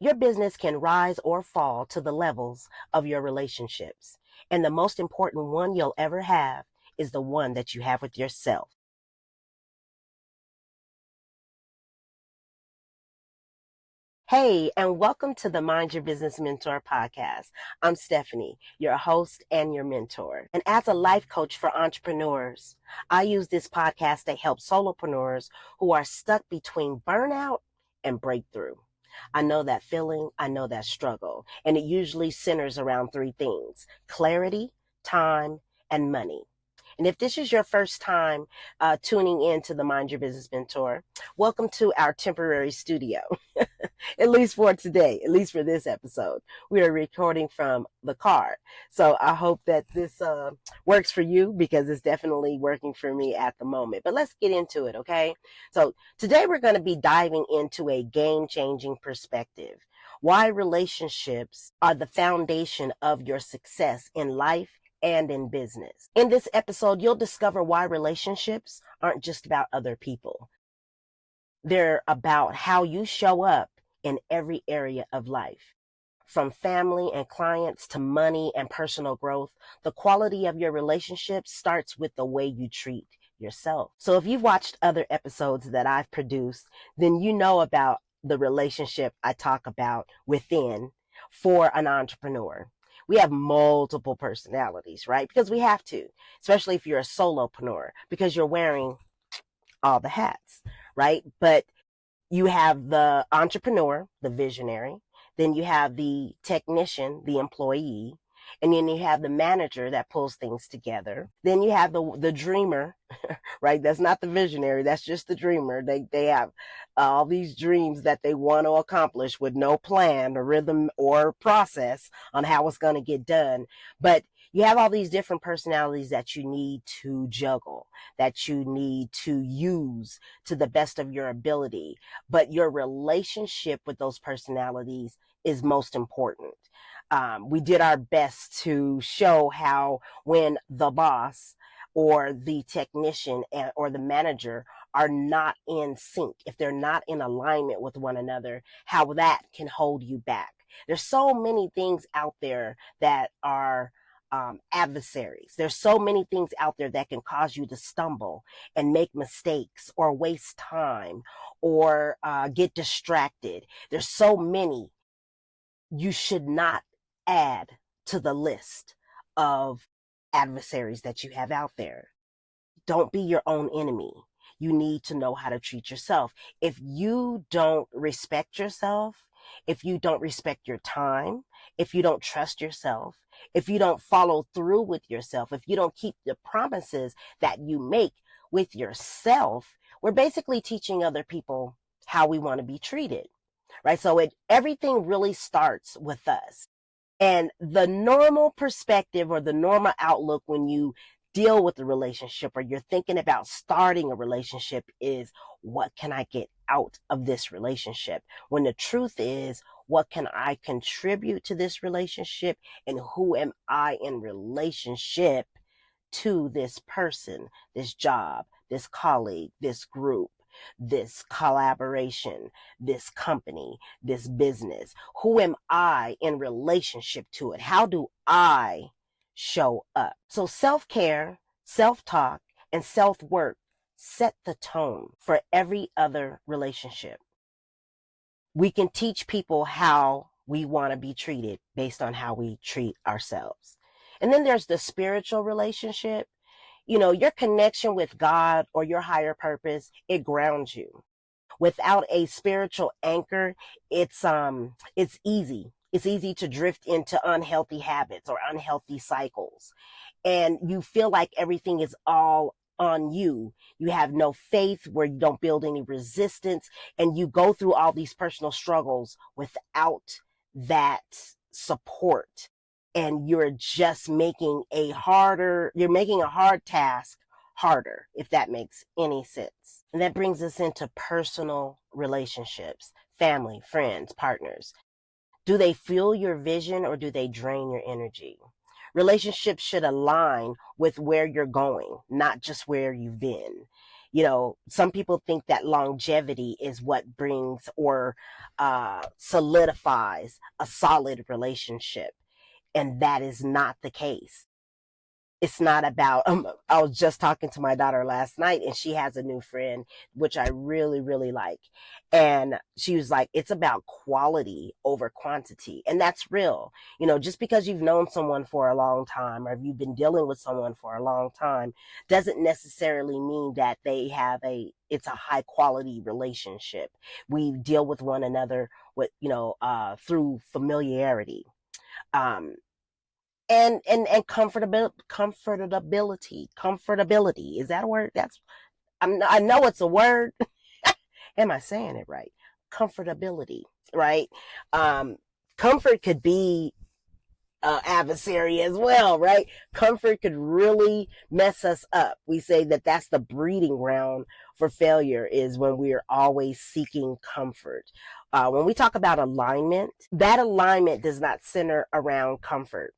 Your business can rise or fall to the levels of your relationships. And the most important one you'll ever have is the one that you have with yourself. Hey, and welcome to the Mind Your Business Mentor podcast. I'm Stephanie, your host and your mentor. And as a life coach for entrepreneurs, I use this podcast to help solopreneurs who are stuck between burnout and breakthrough. I know that feeling, I know that struggle, and it usually centers around three things: clarity, time, and money. And if this is your first time tuning in to the Mind Your Business Mentor, welcome to our temporary studio. At least for today, at least for this episode. We are recording from the car. So I hope that this works for you, because it's definitely working for me at the moment. But let's get into it, okay? So today we're going to be diving into a game-changing perspective. Why relationships are the foundation of your success in life and in business. In this episode, you'll discover why relationships aren't just about other people. They're about how you show up in every area of life. From family and clients to money and personal growth, the quality of your relationships starts with the way you treat yourself. So if you've watched other episodes that I've produced, then you know about the relationship I talk about within for an entrepreneur. We have multiple personalities, right? Because we have to, especially if you're a solopreneur, because you're wearing all the hats, right? But you have the entrepreneur, the visionary, then you have the technician, the employee, and then you have the manager that pulls things together. Then you have the dreamer, right? That's not the visionary, that's just the dreamer. They have all these dreams that they want to accomplish with no plan or rhythm or process on how it's going to get done. But you have all these different personalities that you need to juggle, that you need to use to the best of your ability. But your relationship with those personalities is most important. We did our best to show how when the boss or the technician or the manager are not in sync, if they're not in alignment with one another, how that can hold you back. There's so many things out there that are adversaries. There's so many things out there that can cause you to stumble and make mistakes or waste time or get distracted. There's so many. You should not add to the list of adversaries that you have out there. Don't be your own enemy. You need to know how to treat yourself. If you don't respect yourself, if you don't respect your time, if you don't trust yourself, if you don't follow through with yourself, if you don't keep the promises that you make with yourself, we're basically teaching other people how we want to be treated, right? So everything really starts with us. And the normal perspective or the normal outlook when you deal with a relationship or you're thinking about starting a relationship is, what can I get out of this relationship? When the truth is, what can I contribute to this relationship, and who am I in relationship to this person, this job, this colleague, this group, this collaboration, this company, this business? Who am I in relationship to it? How do I show up? So self-care, self-talk, and self-work set the tone for every other relationship. We can teach people how we want to be treated based on how we treat ourselves. And then there's the spiritual relationship. You know, your connection with God or your higher purpose, it grounds you. Without a spiritual anchor, it's easy. It's easy to drift into unhealthy habits or unhealthy cycles. And you feel like everything is all on you. You have no faith, where you don't build any resistance, and you go through all these personal struggles without that support. And you're just making a hard task harder, if that makes any sense. And that brings us into personal relationships, family, friends, partners. Do they fuel your vision or do they drain your energy? Relationships should align with where you're going, not just where you've been. Some people think that longevity is what brings or solidifies a solid relationship. And that is not the case. It's not about, I was just talking to my daughter last night, and she has a new friend, which I really, really like. And she was like, it's about quality over quantity. And that's real. Just because you've known someone for a long time, or you've been dealing with someone for a long time, doesn't necessarily mean that it's a high quality relationship. We deal with one another through familiarity. Um, and comfortability. Is that a word? I know it's a word. Am I saying it right? Comfortability, right? Comfort could be adversary as well, right? Comfort could really mess us up. We say that that's the breeding ground for failure, is when we are always seeking comfort. When we talk about alignment, that alignment does not center around comfort.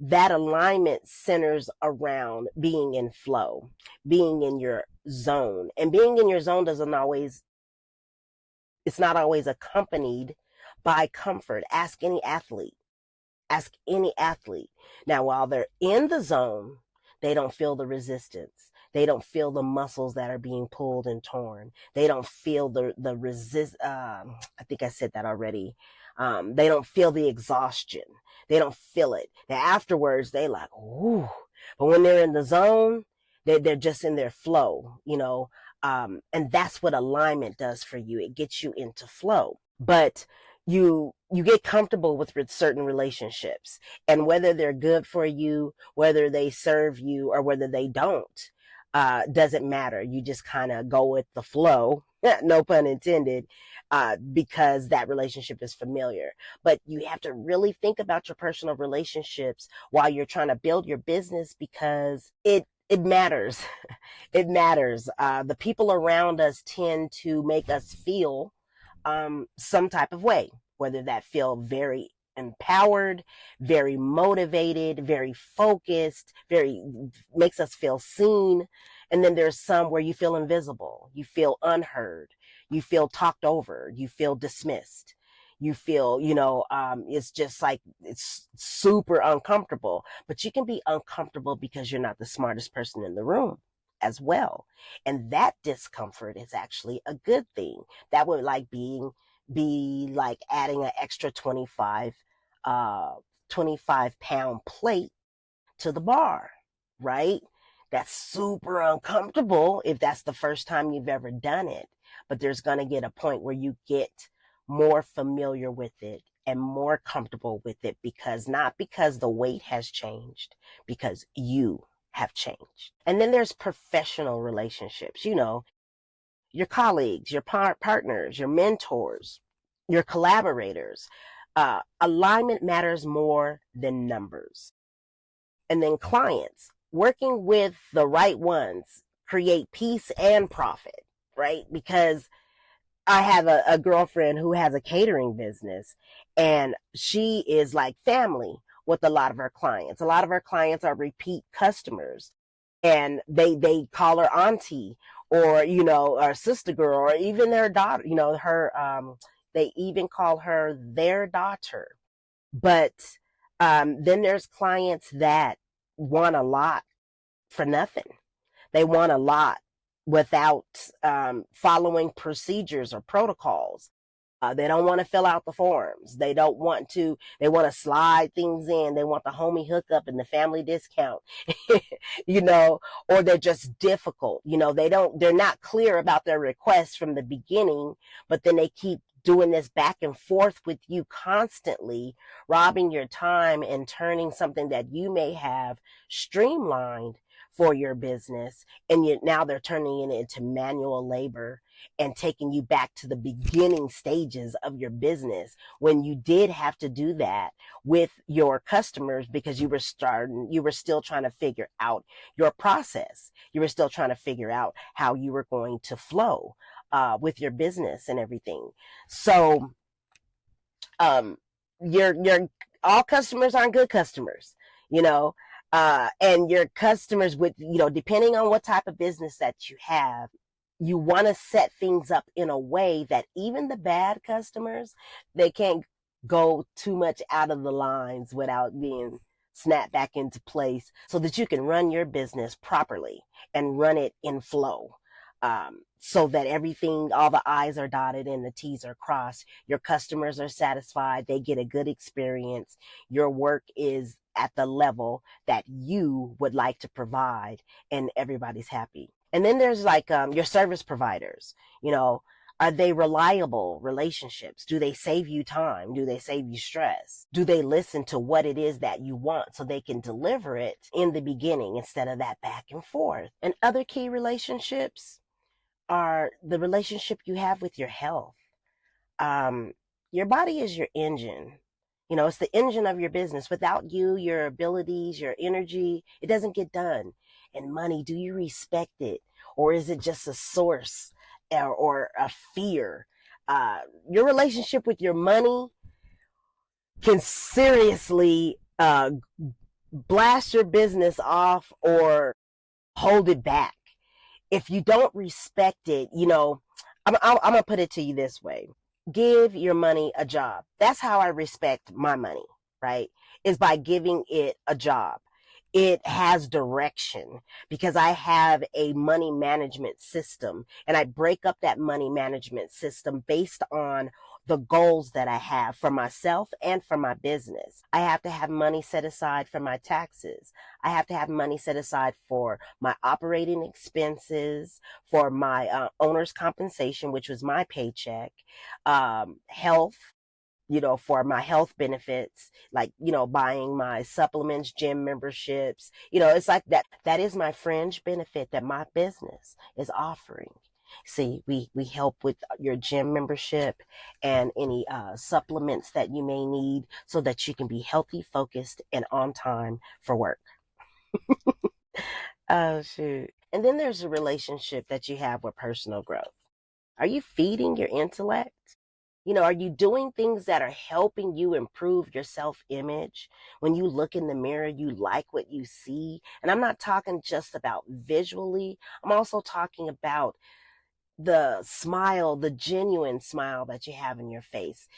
That alignment centers around being in flow, being in your zone. And being in your zone it's not always accompanied by comfort. Ask any athlete. Now, while they're in the zone, they don't feel the resistance. They don't feel the muscles that are being pulled and torn. They don't feel the resist. I think I said that already. They don't feel the exhaustion. They don't feel it. Now afterwards, they like, ooh. But when they're in the zone, they're just in their flow, and that's what alignment does for you. It gets you into flow. But you get comfortable with certain relationships, and whether they're good for you, whether they serve you, or whether they don't, doesn't matter. You just kind of go with the flow, no pun intended, because that relationship is familiar. But you have to really think about your personal relationships while you're trying to build your business, because it matters. It matters. The people around us tend to make us feel some type of way, whether that feel very empowered, very motivated, very focused, makes us feel seen. And then there's some where you feel invisible, you feel unheard, you feel talked over, you feel dismissed, you feel, it's just like, it's super uncomfortable. But you can be uncomfortable because you're not the smartest person in the room as well. And that discomfort is actually a good thing. That would be like adding an extra 25 pound plate to the bar, right? That's super uncomfortable if that's the first time you've ever done it. But there's going to get a point where you get more familiar with it and more comfortable with it, not because the weight has changed, because you have changed. And then there's professional relationships, your colleagues, your partners, your mentors, your collaborators. Alignment matters more than numbers. And then clients, working with the right ones create peace and profit, right? Because I have a girlfriend who has a catering business, and she is like family with a lot of her clients. A lot of her clients are repeat customers, and they call her auntie, or, or sister girl, or even their daughter, they even call her their daughter. But then there's clients that want a lot for nothing. They want a lot without following procedures or protocols. They don't want to fill out the forms. They want to slide things in. They want the homie hookup and the family discount, or they're just difficult. They're not clear about their requests from the beginning, but then they keep doing this back and forth with you constantly, robbing your time and turning something that you may have streamlined for your business, and now they're turning it into manual labor and taking you back to the beginning stages of your business, when you did have to do that with your customers because you were still trying to figure out your process. You were still trying to figure out how you were going to flow with your business and everything. So your all customers aren't good customers, And your customers with, depending on what type of business that you have, you want to set things up in a way that even the bad customers, they can't go too much out of the lines without being snapped back into place, so that you can run your business properly and run it in flow. So that everything, all the I's are dotted and the T's are crossed. Your customers are satisfied. They get a good experience. Your work is at the level that you would like to provide, and everybody's happy. And then there's like your service providers. Are they reliable relationships? Do they save you time? Do they save you stress? Do they listen to what it is that you want so they can deliver it in the beginning instead of that back and forth? And other key relationships are the relationship you have with your health. Your body is your engine. It's the engine of your business. Without you, your abilities, your energy, it doesn't get done. And money, do you respect it? Or is it just a source or a fear? Your relationship with your money can seriously blast your business off or hold it back. If you don't respect it, I'm going to put it to you this way. Give your money a job. That's how I respect my money, right? Is by giving it a job. It has direction, because I have a money management system, and I break up that money management system based on the goals that I have for myself and for my business. I have to have money set aside for my taxes. I have to have money set aside for my operating expenses, for my owner's compensation, which was my paycheck, health, for my health benefits, like, buying my supplements, gym memberships. It's like that. That is my fringe benefit that my business is offering. See, we help with your gym membership and any supplements that you may need, so that you can be healthy, focused, and on time for work. Oh, shoot. And then there's a relationship that you have with personal growth. Are you feeding your intellect? Are you doing things that are helping you improve your self-image? When you look in the mirror, you like what you see. And I'm not talking just about visually. I'm also talking about the smile, the genuine smile that you have in your face,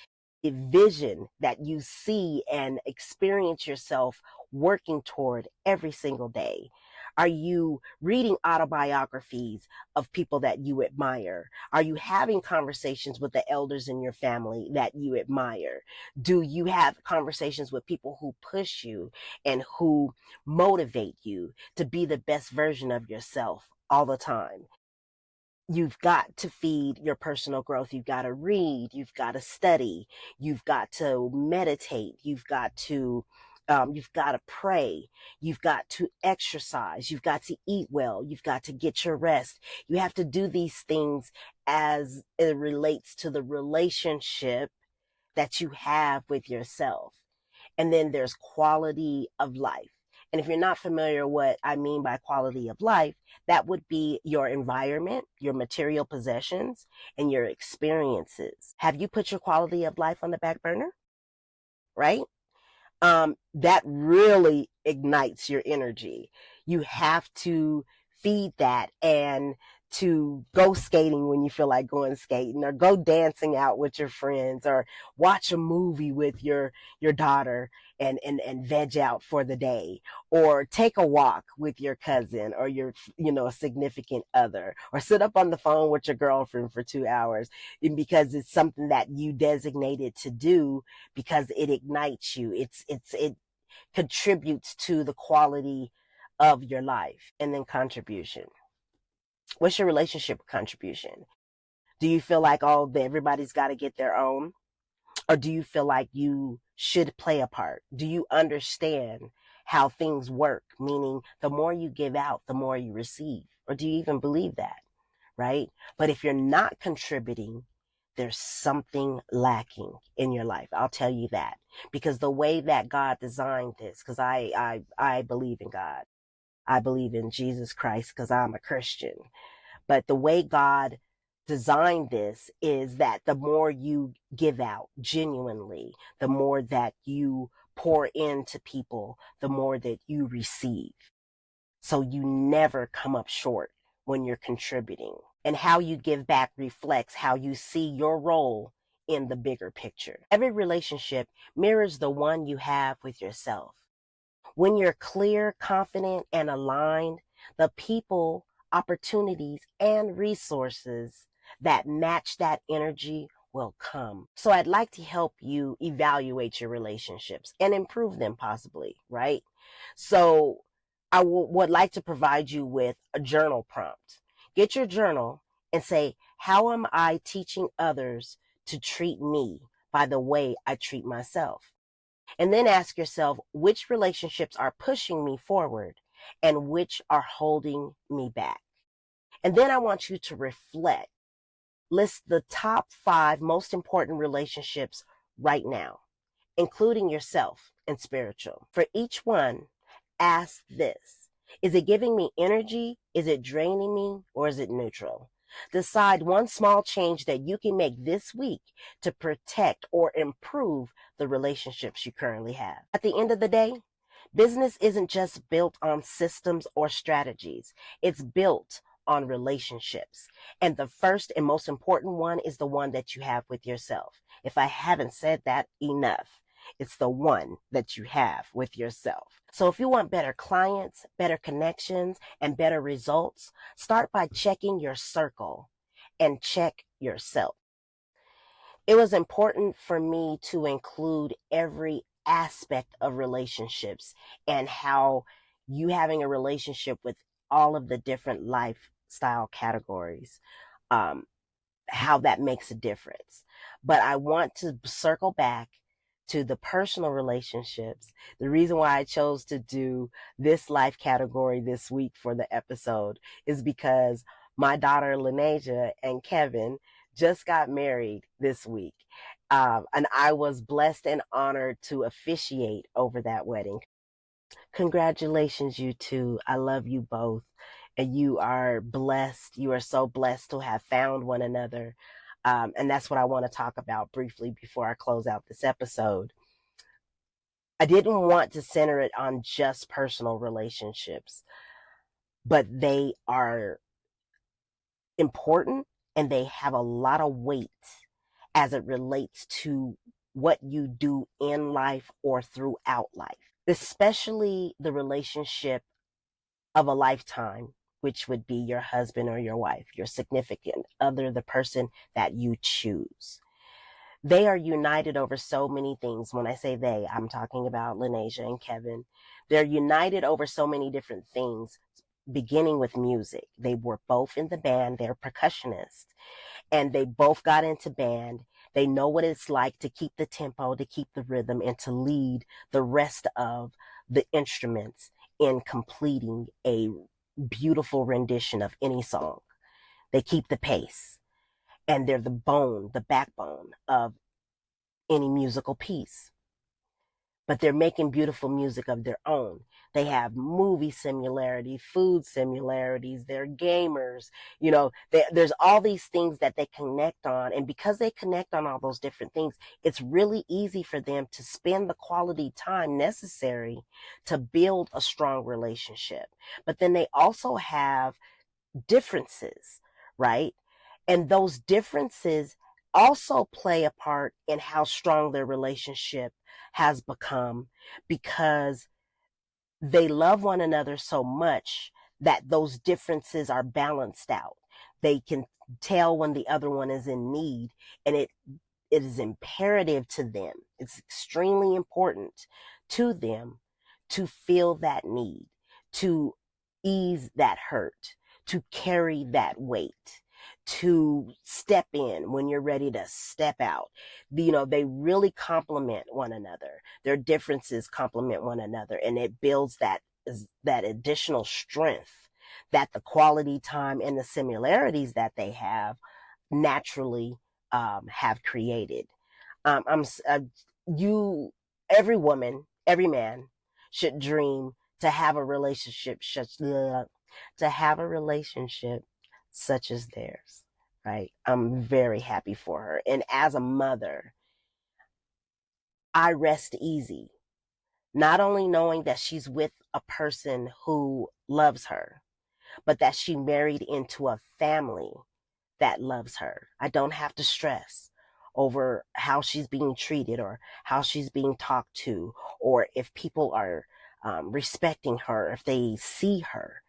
the vision that you see and experience yourself working toward every single day. Are you reading autobiographies of people that you admire? Are you having conversations with the elders in your family that you admire? Do you have conversations with people who push you and who motivate you to be the best version of yourself all the time? You've got to feed your personal growth. You've got to read. You've got to study. You've got to meditate. You've got to pray. You've got to exercise. You've got to eat well. You've got to get your rest. You have to do these things as it relates to the relationship that you have with yourself. And then there's quality of life. And if you're not familiar what I mean by quality of life, that would be your environment, your material possessions, and your experiences. Have you put your quality of life on the back burner? Right? That really ignites your energy. You have to feed that, and to go skating when you feel like going skating, or go dancing out with your friends, or watch a movie with your daughter and veg out for the day, or take a walk with your cousin or your significant other, or sit up on the phone with your girlfriend for 2 hours, because it's something that you designated to do, because it ignites you. It contributes to the quality of your life. And then contribution. What's your relationship with contribution? Do you feel like, everybody's got to get their own? Or do you feel like you should play a part? Do you understand how things work? Meaning, the more you give out, the more you receive. Or do you even believe that? Right? But if you're not contributing, there's something lacking in your life. I'll tell you that. Because the way that God designed this, because I believe in God. I believe in Jesus Christ because I'm a Christian. But the way God designed this is that the more you give out genuinely, the more that you pour into people, the more that you receive. So you never come up short when you're contributing. And how you give back reflects how you see your role in the bigger picture. Every relationship mirrors the one you have with yourself. When you're clear, confident, and aligned, the people, opportunities, and resources that match that energy will come. So I'd like to help you evaluate your relationships and improve them possibly, right? So I would like to provide you with a journal prompt. Get your journal and say, how am I teaching others to treat me by the way I treat myself? And then ask yourself, which relationships are pushing me forward and which are holding me back? And then I want you to reflect. List the top 5 most important relationships right now, including yourself and spiritual. For each one, ask this: is it giving me energy? Is it draining me? Or is it neutral? Decide one small change that you can make this week to protect or improve the relationships you currently have. At the end of the day, business isn't just built on systems or strategies. It's built on relationships. And the first and most important one is the one that you have with yourself. If I haven't said that enough, it's the one that you have with yourself. So if you want better clients, better connections, and better results, start by checking your circle and check yourself. It was important for me to include every aspect of relationships and how you having a relationship with all of the different lifestyle categories, how that makes a difference. But I want to circle back to the personal relationships. The reason why I chose to do this life category this week for the episode is because my daughter Lenasia and Kevin just got married this week. And I was blessed and honored to officiate over that wedding. Congratulations, you two. I love you both. And you are blessed. You are so blessed to have found one another. And that's what I want to talk about briefly before I close out this episode. I didn't want to center it on just personal relationships, but they are important and they have a lot of weight as it relates to what you do in life or throughout life, especially the relationship of a lifetime, which would be your husband or your wife, your significant other, the person that you choose. They are united over so many things. When I say they, I'm talking about Lenasia and Kevin. They're united over so many different things, beginning with music. They were both in the band. They're percussionists. And they both got into band. They know what it's like to keep the tempo, to keep the rhythm, and to lead the rest of the instruments in completing a beautiful rendition of any song. They keep the pace, and they're the backbone of any musical piece. But they're making beautiful music of their own. They have movie similarities, food similarities, they're gamers, there's all these things that they connect on. And because they connect on all those different things, it's really easy for them to spend the quality time necessary to build a strong relationship. But then they also have differences, right? And those differences also play a part in how strong their relationship has become, because they love one another so much that those differences are balanced out. They can tell when the other one is in need, and it is imperative to them. It's extremely important to them to feel that need, to ease that hurt, to carry that weight, to step in when you're ready to step out. They really complement one another. Their differences complement one another, and it builds that additional strength that the quality time and the similarities that they have naturally have created. Every woman, every man should dream to have a relationship such as theirs, right? I'm very happy for her. And as a mother, I rest easy Not only knowing that she's with a person who loves her, but that she married into a family that loves her. I don't have to stress over how she's being treated or how she's being talked to, or if people are respecting her, if they see her,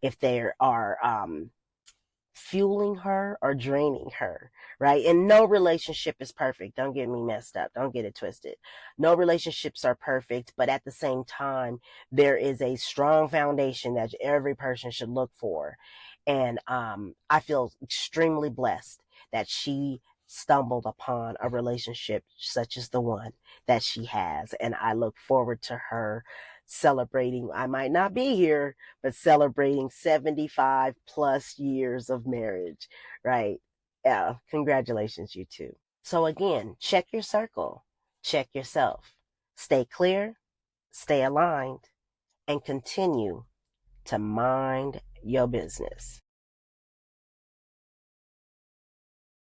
if they are fueling her or draining her, right? And no relationship is perfect. Don't get me messed up. Don't get it twisted. No relationships are perfect, but at the same time, there is a strong foundation that every person should look for. And I feel extremely blessed that she stumbled upon a relationship such as the one that she has. And I look forward to her celebrating. I might not be here, but celebrating 75 plus years of marriage, right? Yeah, congratulations, you two. So again, check your circle, check yourself, stay clear, stay aligned, and continue to mind your business.